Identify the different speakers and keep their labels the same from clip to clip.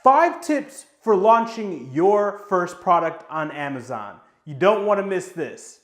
Speaker 1: 5 tips for launching your first product on Amazon. You don't want to miss this.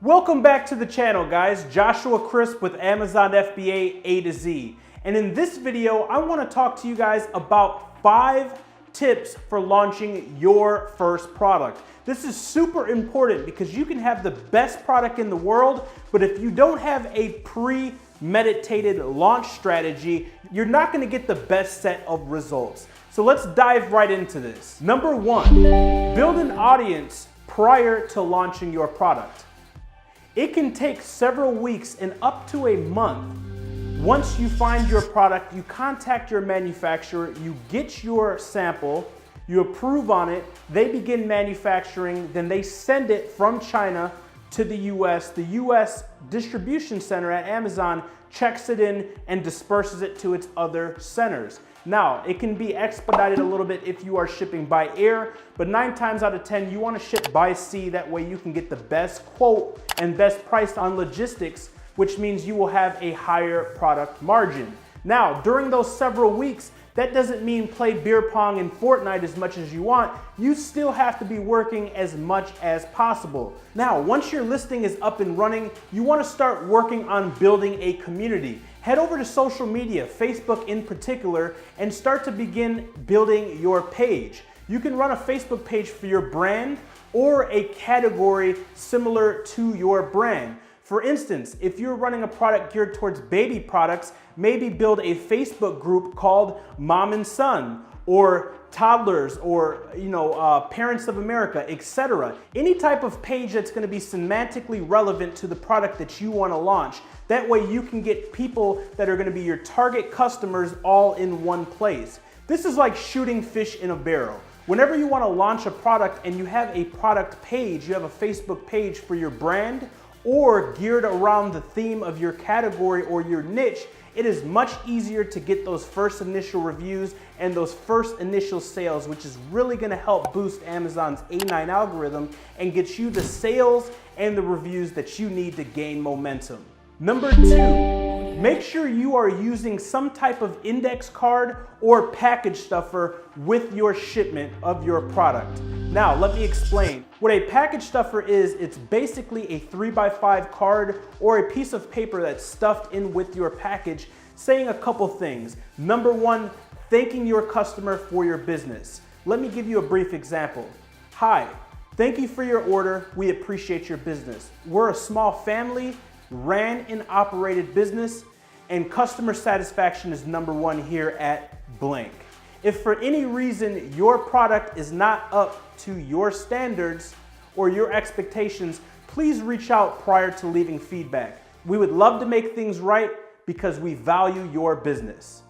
Speaker 1: Welcome back to the channel, guys. Joshua Crisp with Amazon FBA A to Z. And in this video, I want to talk to you guys about 5 tips for launching your first product. This is super important because you can have the best product in the world, but if you don't have a premeditated launch strategy, you're not going to get the best set of results. So let's dive right into this. Number 1, build an audience prior to launching your product. It can take several weeks and up to a month. Once you find your product, you contact your manufacturer, you get your sample, you approve on it, they begin manufacturing, then they send it from China to the US. The US distribution center at Amazon checks it in and disperses it to its other centers. Now, it can be expedited a little bit if you are shipping by air, but 9 times out of 10, you want to ship by sea. That way you can get the best quote and best price on logistics, which means you will have a higher product margin. Now, during those several weeks, that doesn't mean play beer pong and Fortnite as much as you want. You still have to be working as much as possible. Now, once your listing is up and running, you want to start working on building a community. Head over to social media, Facebook in particular, and start to begin building your page. You can run a Facebook page for your brand or a category similar to your brand. For instance, if you're running a product geared towards baby products, maybe build a Facebook group called Mom and Son, or toddlers, or Parents of America, etc. Any type of page that's going to be semantically relevant to the product that you want to launch. That way you can get people that are going to be your target customers all in one place. This is like shooting fish in a barrel. Whenever you want to launch a product and you have a product page, you have a Facebook page for your brand, or geared around the theme of your category or your niche, it is much easier to get those first initial reviews and those first initial sales, which is really going to help boost Amazon's A9 algorithm and get you the sales and the reviews that you need to gain momentum. Number 2, make sure you are using some type of index card or package stuffer with your shipment of your product. Now, let me explain. What a package stuffer is, it's basically a 3x5 card or a piece of paper that's stuffed in with your package saying a couple things. Number 1, thanking your customer for your business. Let me give you a brief example. Hi, thank you for your order. We appreciate your business. We're a small family, ran and operated business, and customer satisfaction is number 1 here at blank. If for any reason your product is not up to your standards or your expectations, please reach out prior to leaving feedback. We would love to make things right because we value your business.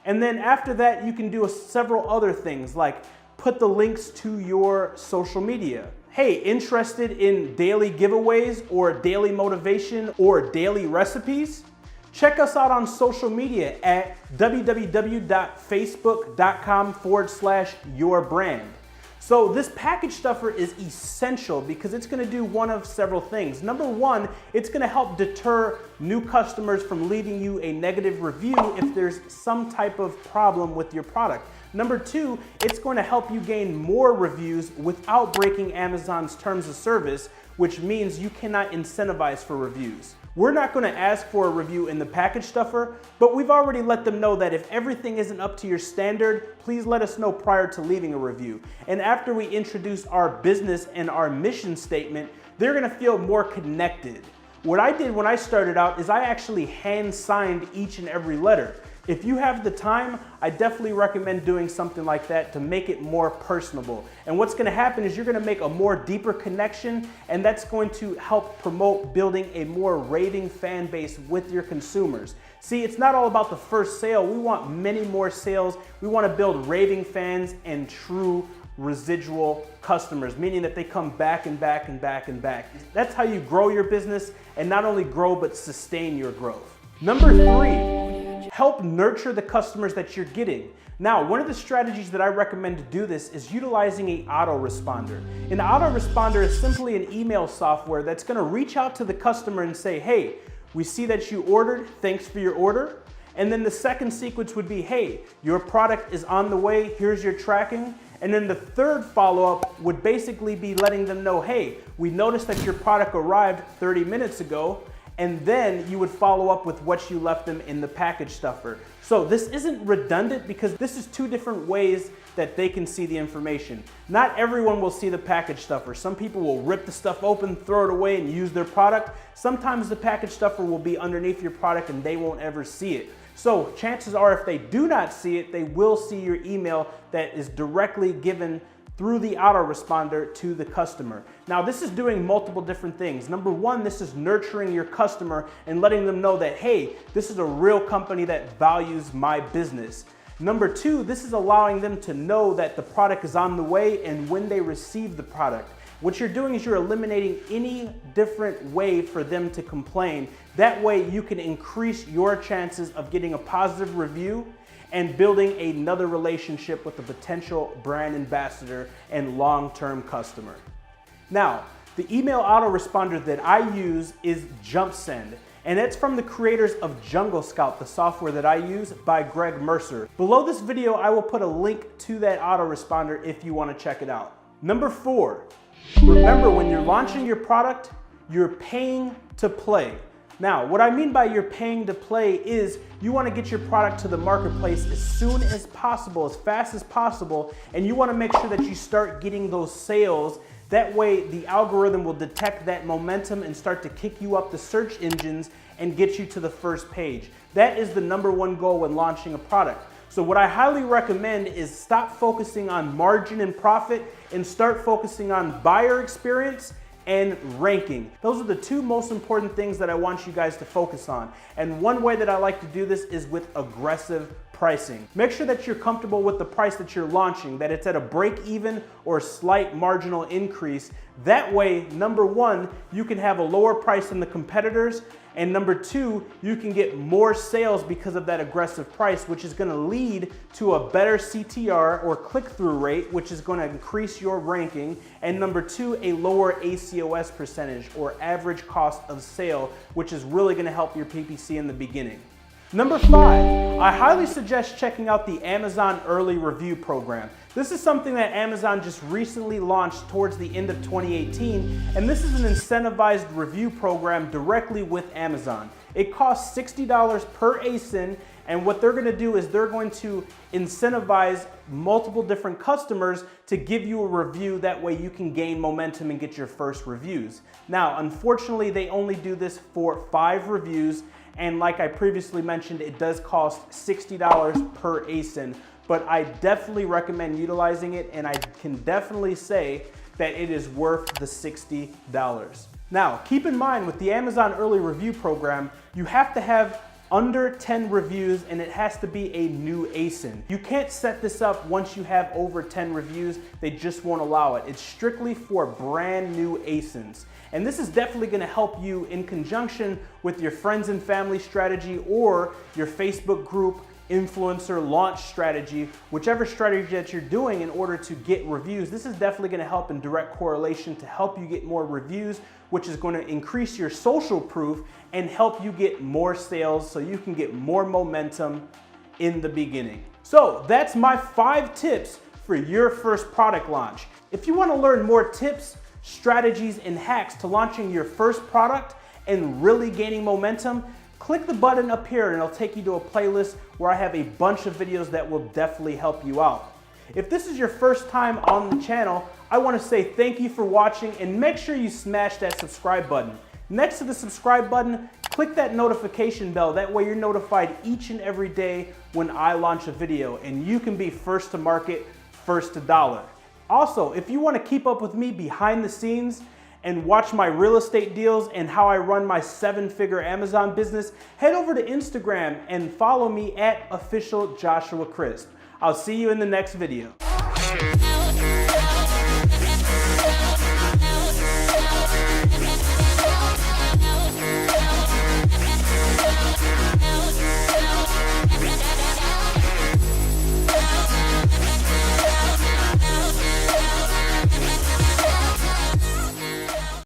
Speaker 1: And then after that, you can do several other things like put the links to your social media. Hey, interested in daily giveaways or daily motivation or daily recipes? Check us out on social media at www.facebook.com/yourbrand. So this package stuffer is essential because it's going to do one of several things. Number 1, it's going to help deter new customers from leaving you a negative review if there's some type of problem with your product. Number 2, it's going to help you gain more reviews without breaking Amazon's terms of service, which means you cannot incentivize for reviews. We're not going to ask for a review in the package stuffer, but we've already let them know that if everything isn't up to your standard, please let us know prior to leaving a review. And after we introduce our business and our mission statement, they're going to feel more connected. What I did when I started out is I actually hand signed each and every letter. If you have the time, I definitely recommend doing something like that to make it more personable. And what's going to happen is you're going to make a more deeper connection, and that's going to help promote building a more raving fan base with your consumers. See, it's not all about the first sale. We want many more sales. We want to build raving fans and true residual customers, meaning that they come back and back and back and back. That's how you grow your business, and not only grow, but sustain your growth. Number 3, help nurture the customers that you're getting. Now, one of the strategies that I recommend to do this is utilizing an autoresponder. An autoresponder is simply an email software that's gonna reach out to the customer and say, hey, we see that you ordered, thanks for your order. And then the second sequence would be, hey, your product is on the way, here's your tracking. And then the third follow-up would basically be letting them know, hey, we noticed that your product arrived 30 minutes ago, and then you would follow up with what you left them in the package stuffer. So this isn't redundant because this is two different ways that they can see the information. Not everyone will see the package stuffer. Some people will rip the stuff open, throw it away, and use their product. Sometimes the package stuffer will be underneath your product and they won't ever see it. So chances are if they do not see it, they will see your email that is directly given through the autoresponder to the customer. Now this is doing multiple different things. Number one, this is nurturing your customer and letting them know that, hey, this is a real company that values my business. Number two, this is allowing them to know that the product is on the way and when they receive the product. What you're doing is you're eliminating any different way for them to complain. That way you can increase your chances of getting a positive review and building another relationship with a potential brand ambassador and long-term customer. Now, the email autoresponder that I use is JumpSend, and it's from the creators of Jungle Scout, the software that I use, by Greg Mercer. Below this video, I will put a link to that autoresponder if you want to check it out. Number 4, remember when you're launching your product, you're paying to play. Now, what I mean by you're paying to play is you want to get your product to the marketplace as soon as possible, as fast as possible, and you want to make sure that you start getting those sales. That way, the algorithm will detect that momentum and start to kick you up the search engines and get you to the first page. That is the number one goal when launching a product. So what I highly recommend is stop focusing on margin and profit and start focusing on buyer experience and ranking. Those are the two most important things that I want you guys to focus on. And one way that I like to do this is with aggressive pricing. Make sure that you're comfortable with the price that you're launching, that it's at a break even or slight marginal increase. That way, number one, you can have a lower price than the competitors, and number two, you can get more sales because of that aggressive price, which is gonna lead to a better CTR or click-through rate, which is gonna increase your ranking, and number two, a lower ACOS percentage or average cost of sale, which is really gonna help your PPC in the beginning. Number 5, I highly suggest checking out the Amazon Early Review Program. This is something that Amazon just recently launched towards the end of 2018, and this is an incentivized review program directly with Amazon. It costs $60 per ASIN, and what they're gonna do is they're going to incentivize multiple different customers to give you a review. That way you can gain momentum and get your first reviews. Now, unfortunately, they only do this for 5 reviews, and like I previously mentioned, it does cost $60 per ASIN, but I definitely recommend utilizing it, and I can definitely say that it is worth the $60. Now, keep in mind with the Amazon Early Review Program, you have to have under 10 reviews, and it has to be a new ASIN. You can't set this up once you have over 10 reviews. They just won't allow it. It's strictly for brand new ASINs. And this is definitely gonna help you in conjunction with your friends and family strategy or your Facebook group influencer launch strategy, whichever strategy that you're doing in order to get reviews. This is definitely gonna help in direct correlation to help you get more reviews, which is gonna increase your social proof and help you get more sales so you can get more momentum in the beginning. So that's my 5 tips for your first product launch. If you wanna learn more tips, strategies, and hacks to launching your first product and really gaining momentum, click the button up here and it'll take you to a playlist where I have a bunch of videos that will definitely help you out. If this is your first time on the channel, I want to say thank you for watching and make sure you smash that subscribe button. Next to the subscribe button, click that notification bell. That way you're notified each and every day when I launch a video, and you can be first to market, first to dollar. Also, if you want to keep up with me behind the scenes and watch my real estate deals and how I run my 7-figure Amazon business, head over to Instagram and follow me at @officialJoshuaCrisp. I'll see you in the next video.